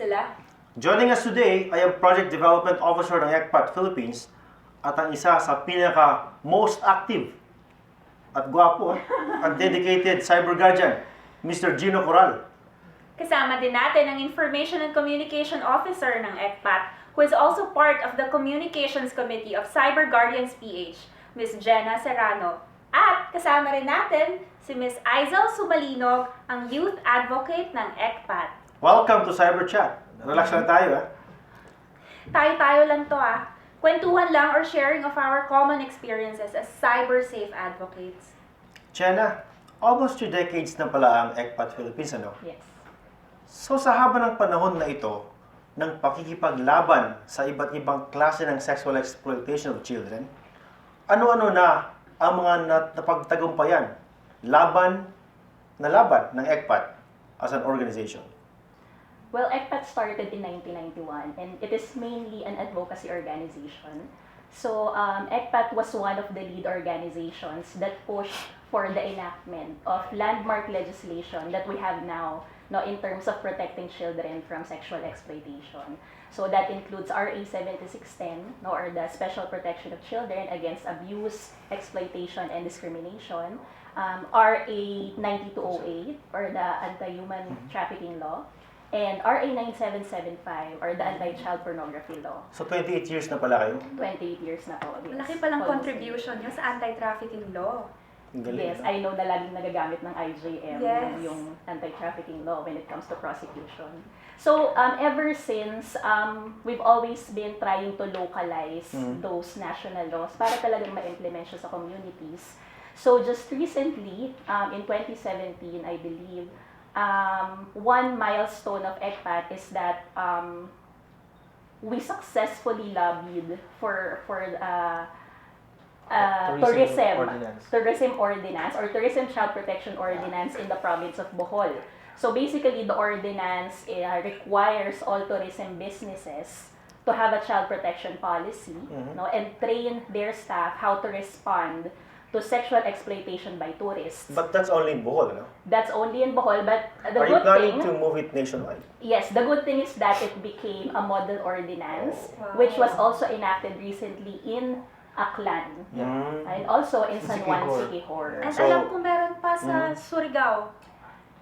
sila. Joining us today ay ang Project Development Officer ng ECPAT Philippines at ang isa sa most active at gwapo at dedicated cyber guardian, Mr. Gino Coral. Kasama din natin ang Information and Communication Officer ng ECPAT, who is also part of the Communications Committee of Cyber Guardians PH, Ms. Jenna Serrano. At kasama rin natin si Ms. Aizel Sumalinog, ang Youth Advocate ng ECPAT. Welcome to CyberChat. Relax lang tayo, Tayo-tayo lang to, Kwentuhan lang or sharing of our common experiences as cyber-safe advocates. Jenna, almost 2 decades na pala ang ECPAT Philippines, ano? Yes. So sa haba ng panahon na ito, ng pakikipaglaban sa iba't ibang klase ng sexual exploitation of children, ano-ano na ang mga napagtagumpayan laban ng ECPAT as an organization? Well, ECPAT started in 1991 and it is mainly an advocacy organization. So ECPAT was one of the lead organizations that pushed for the enactment of landmark legislation that we have now in terms of protecting children from sexual exploitation. So that includes RA 7610, or the Special Protection of Children Against Abuse, Exploitation, and Discrimination, RA 9208, or the Anti-Human Trafficking Law, and RA 9775, or the Anti-Child Pornography Law. So 28 years na pala kayo? 28 years na po. Yes. Malaki palang contribution nyo sa anti-trafficking law. Yes, I know na laging nagagamit ng IJM Yes. yung anti-trafficking law when it comes to prosecution. So, ever since, we've always been trying to localize those national laws para talagang ma-implement siya sa communities. So, just recently, in 2017, I believe, one milestone of ECPAT is that we successfully lobbied for tourism ordinance or tourism child protection ordinance in the province of Bohol. So basically, the ordinance requires all tourism businesses to have a child protection policy, and train their staff how to respond to sexual exploitation by tourists. But that's only in Bohol, no? That's only in Bohol, but the Are you good planning thing... to move it nationwide? Yes, the good thing is that it became a model ordinance, which was also enacted recently in Aklan, and also in San Juan Siquijor. And So, alam ko meron pa sa Surigao.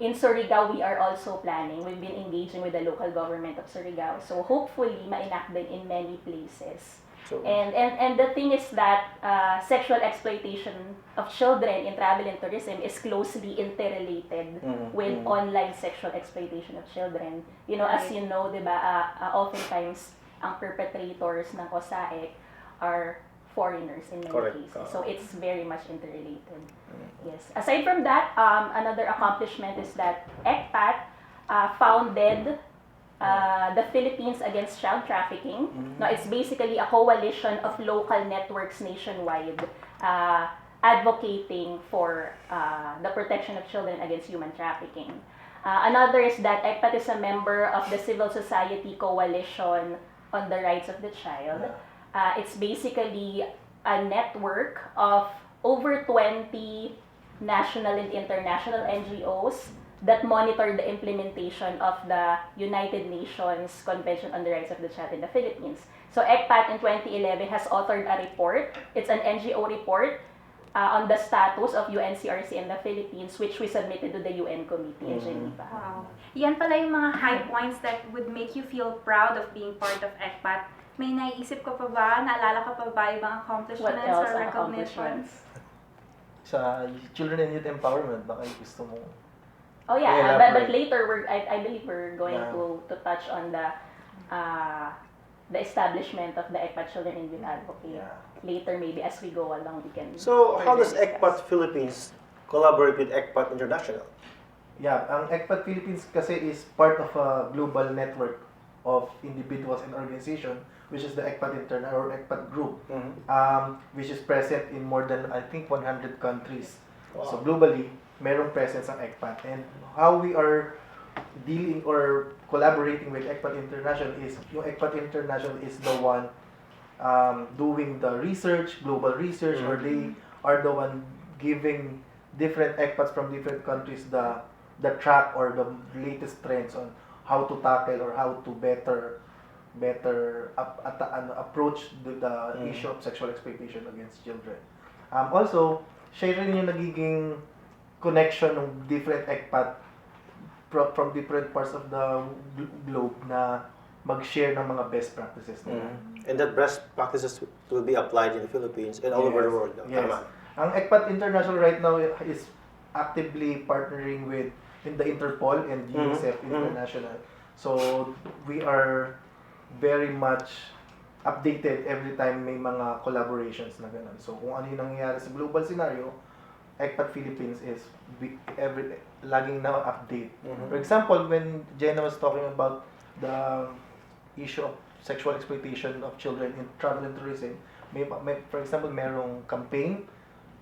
In Surigao, we are also planning. We've been engaging with the local government of Surigao. So hopefully, ma-enact din in many places. So, And the thing is that sexual exploitation of children in travel and tourism is closely interrelated with online sexual exploitation of children. You know, as you know, diba, oftentimes ang perpetrators ng COSAEC are foreigners in many cases. So it's very much interrelated. Yes. Aside from that, another accomplishment is that ECPAT founded the Philippines Against Child Trafficking. No, it's basically a coalition of local networks nationwide advocating for the protection of children against human trafficking. Another is that ECPAT is a member of the Civil Society Coalition on the Rights of the Child. It's basically a network of over 20 national and international NGOs that monitor the implementation of the United Nations Convention on the Rights of the Child in the Philippines. So ECPAT in 2011 has authored a report. It's an NGO report on the status of UNCRC in the Philippines, which we submitted to the UN Committee in Geneva. Wow. Yan pala yung mga high points that would make you feel proud of being part of ECPAT. May naiisip ka pa ba? Naalala ka pa ba ibang accomplishments or recognitions? Sa children and youth empowerment, baka gusto mo. Oh yeah, but later I believe we're going to touch on the establishment of the ECPAT Children and Youth Advocate. Later, maybe as we go along, we can. So how does ECPAT Philippines collaborate with ECPAT International? Yeah, ang ECPAT Philippines kasi is part of a global network of individuals and organizations, which is the ECPAT International or ECPAT Group, which is present in more than, I think, 100 countries. Wow. So globally, merong presence ang ECPAT. And how we are dealing or collaborating with ECPAT International is, yung ECPAT International is the one doing the research, global research, or they are the one giving different ECPATs from different countries the track or the latest trends how to tackle or how to approach the issue of sexual exploitation against children. Also, siya rin yung nagiging connection ng different ECPAT from different parts of the globe na mag-share ng mga best practices nila. And that best practices will be applied in the Philippines and all over the world. Yes. Tama. Ang ECPAT International right now is actively partnering with in the Interpol and UNICEF International. So we are very much updated every time may mga collaborations na ganun. So kung ano yung nangyayari sa global scenario, ECPAT Philippines is laging na-update. For example, when Jenna was talking about the issue of sexual exploitation of children in travel and tourism, for example, merong campaign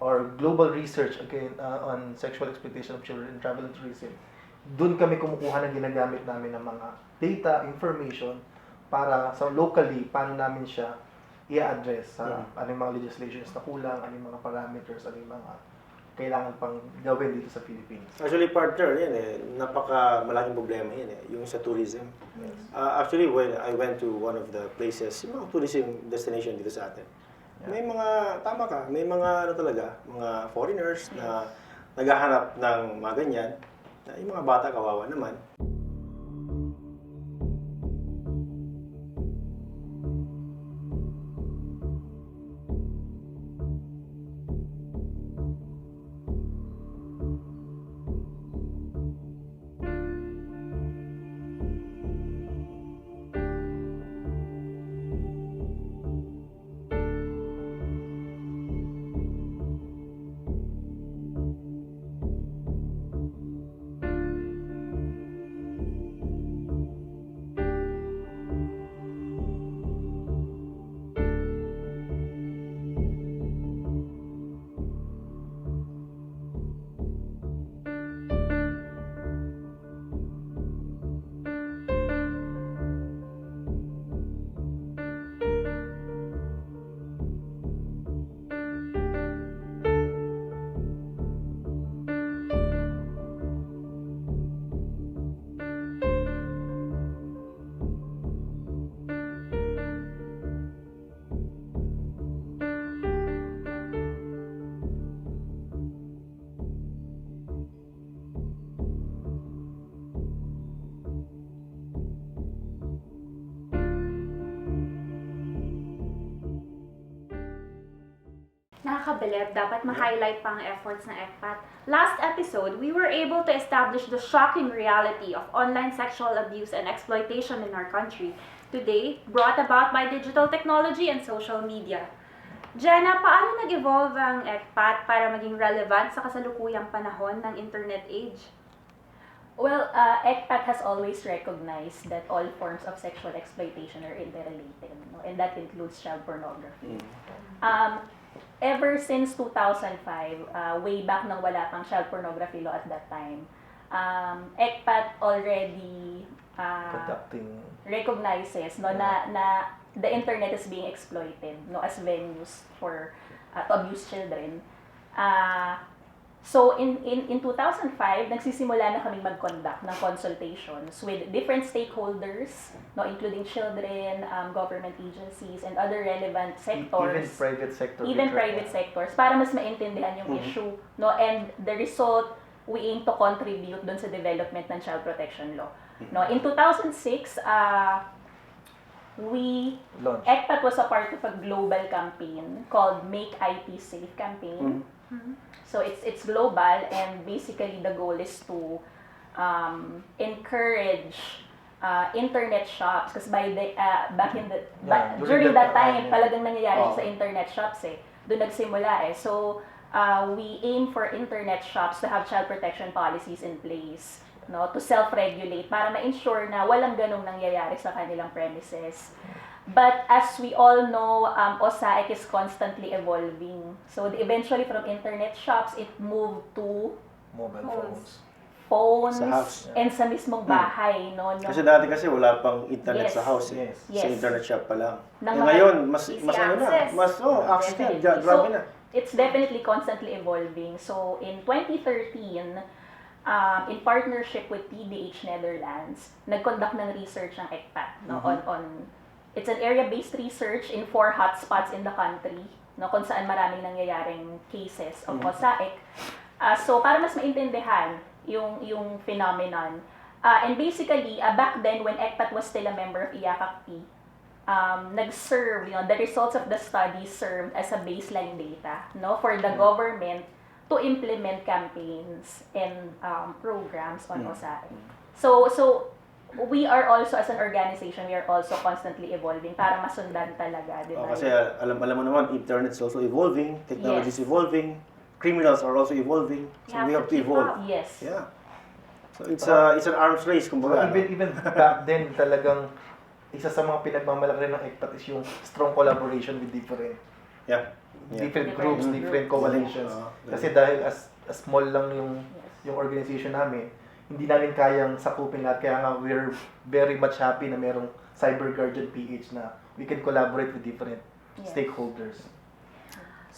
or global research again on sexual exploitation of children in travel and tourism. Doon kami kumukuha ng ginagamit namin ng mga data, information, para sa locally, paano namin siya i-address sa ano yung mga legislations na kulang, ano yung mga parameters, ano yung mga kailangan pang gawin dito sa Philippines. Actually, partner, yan napaka-malaking problema yan yung sa tourism. Yes. Actually, when I went to one of the places, yung mga tourism destination dito sa atin, may mga, tama ka, may mga talaga, mga foreigners na naghahanap ng mga ganyan, na yung mga bata kawawa naman. Nakakabilib, dapat ma-highlight pa ang efforts ng ECPAT. Last episode, we were able to establish the shocking reality of online sexual abuse and exploitation in our country, today brought about by digital technology and social media. Jenna, paano nag-evolve ang ECPAT para maging relevant sa kasalukuyang panahon ng internet age? Well, ECPAT has always recognized that all forms of sexual exploitation are interrelated, no? And that includes child pornography. Ever since 2005, way back nang wala pang child pornography law at that time, ECPAT already recognizes na the internet is being exploited as venues for to abuse children. So in 2005, nagsisimula na kaming mag-conduct ng consultations with different stakeholders, including children, government agencies, and other relevant sectors. Even private sectors. Para mas maintindihan yung issue, and the result, we aim to contribute dun sa development ng child protection law. In 2006, ECPAT was a part of a global campaign called Make IT Safe campaign. So it's global, and basically the goal is to encourage internet shops, because during that time talagang nangyayari sa internet shops doon nagsimula So we aim for internet shops to have child protection policies in place, to self-regulate para ma-ensure na walang ganong nangyayari sa kanilang premises. But as we all know, OSAIC is constantly evolving. So eventually from internet shops, it moved to mobile phones Sa house. and sa mismong bahay. Kasi dati wala pang internet sa house. Yes. Sa internet shop pa lang. Ng Ngayon, mas easy ano na. access. Mas access na. Definitely. Grabe So, na. it's definitely constantly evolving. So in 2013, in partnership with PDH Netherlands, nag-conduct ng research ng ECPAT, no, on it's an area-based research in 4 hotspots in the country, no, kung saan maraming nangyayaring cases of OSAIC. So para mas maintindihan yung phenomenon. And basically, back then when ECPAT was still a member of IACACP, nag-serve, the results of the study served as a baseline data, no, for the government to implement campaigns and programs on OSAIC. So we are also, as an organization, we are also constantly evolving para masundan talaga, di ba? Kasi alam mo naman, internet is also evolving, technology is evolving, criminals are also evolving, so we have to evolve. Yes. Yeah. So it's an arms race, kumbaga. Even back then, talagang isa sa mga pinagmamalaki ng ECPAT is yung strong collaboration with different different groups, different coalitions. Kasi dahil as small lang yung organization namin, hindi namin kayang sakupin lahat. Kaya nga, we're very much happy na merong Cyber Guardian PH na we can collaborate with different stakeholders.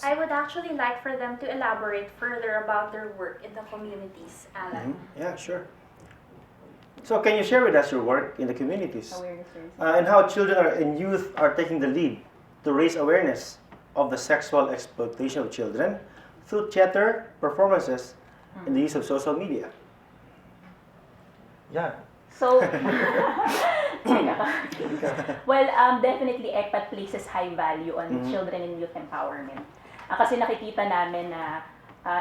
I would actually like for them to elaborate further about their work in the communities, Alan. Yeah, sure. So can you share with us your work in the communities? Awareness raising. And how children and youth are taking the lead to raise awareness of the sexual exploitation of children through theater performances and the use of social media? Yeah. So, well, definitely ECPAT places high value on children and youth empowerment. Kasi nakikita namin na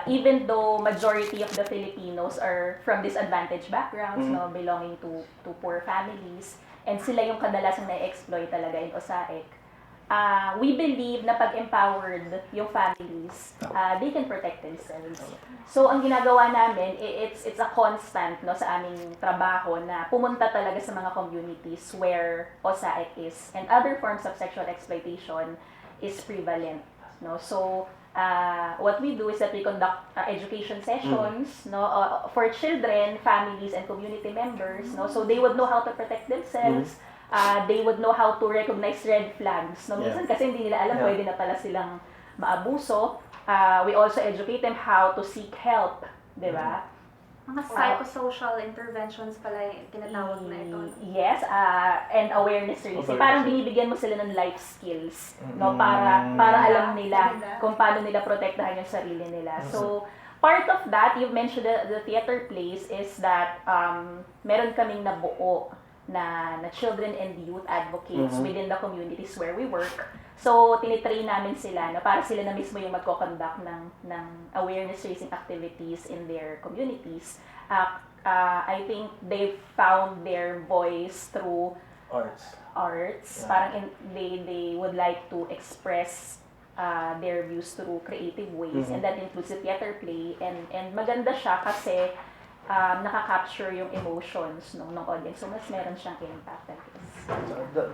even though majority of the Filipinos are from disadvantaged backgrounds, no, belonging to poor families, and sila yung kadalasang na-exploit talaga in OSAIC, we believe na pag-empowered yung families, they can protect themselves. So, ang ginagawa namin, it's a constant, no, sa aming trabaho na pumunta talaga sa mga communities where OSAIC is and other forms of sexual exploitation is prevalent. No? So, what we do is that we conduct education sessions, no, for children, families, and community members, no, so they would know how to protect themselves. They would know how to recognize red flags. No? Minsan kasi hindi nila alam, pwede na pala silang maabuso. We also educate them how to seek help, di ba? Mga psychosocial interventions pala yung tinatawag na ito. Yes, and awareness raising. Parang binibigyan mo sila ng life skills, no, para alam nila kung paano nila protektahan yung sarili nila. So, part of that, you mentioned the theater plays, is that meron kaming nabuo na children and youth advocates within the communities where we work. So, tinitrain namin sila, no, para sila na mismo yung magko-conduct ng awareness raising activities in their communities. I think they found their voice through arts. Yeah. Parang they would like to express their views through creative ways, and that includes the theater play, and maganda siya kasi nakaka-capture yung emotions ng audience. So, mas meron siyang impact.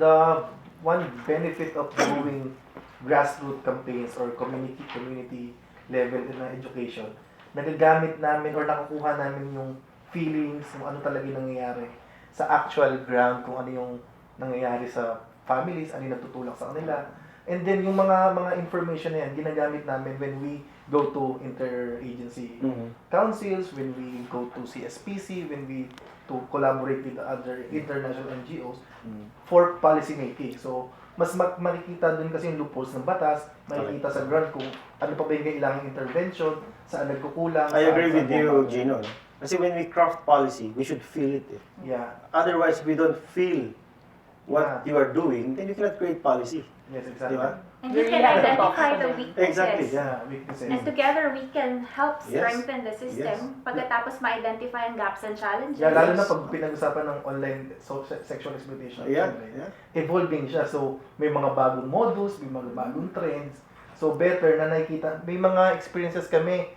The one benefit of doing grassroots campaigns or community level in education, nagagamit namin or nakukuha namin yung feelings, kung ano talaga yung nangyayari sa actual ground, kung ano yung nangyayari sa families, ano yung natutulak sa kanila. And then yung mga information na yan, ginagamit namin when we go to interagency councils, when we go to CSPC, when we to collaborate with other international NGOs for policy making. So, mas makikita dun kasi yung loopholes ng batas, makikita sa ground kung ano pa ba yung kailangang intervention, saan nagkukulang. I agree with you, Gino. Kasi when we craft policy, we should feel it. Yeah. Otherwise, if we don't feel what you are doing, then you cannot create policy. Yes, exactly. Diba? And you can identify the weaknesses. Exactly, Yeah, weaknesses. And together, we can help Yes. strengthen the system pagkatapos ma-identify ang gaps and challenges. Yeah, lalo na pag pinag-usapan ng online sexual exploitation. Yeah, Right? yeah. Evolving siya. So, may mga bagong modus, may mga bagong trends. So, better na nakikita. May mga experiences kami,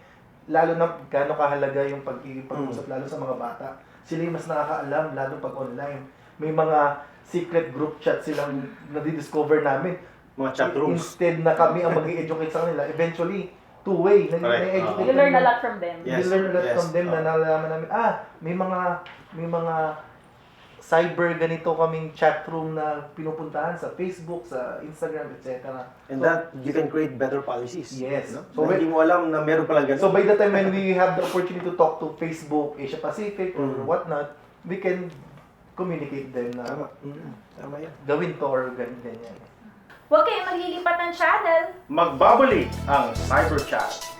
lalo na gaano kahalaga yung pag-usap, lalo sa mga bata. Sila yung mas nakakaalam, lalo pag online. May mga secret group chat silang nadidiscover namin. Mga chat rooms. Instead na kami ang mag-i-educate sa kanila, eventually, two-way, na-educate. You learn a lot from them. Yes, You learn a lot yes. from them na nalalaman namin, may mga cyber ganito kaming chat room na pinupuntahan sa Facebook, sa Instagram, etc. And that you can create better policies. Yes. No? So So, hindi mo alam na meron pala ganun. So by the time when we have the opportunity to talk to Facebook, Asia Pacific, or whatnot, we can communicate them na Tama. Tama yan. gawin to or ganyan. Huwag kayong maglilipat ng channel. Magbabalik ang CyberChat.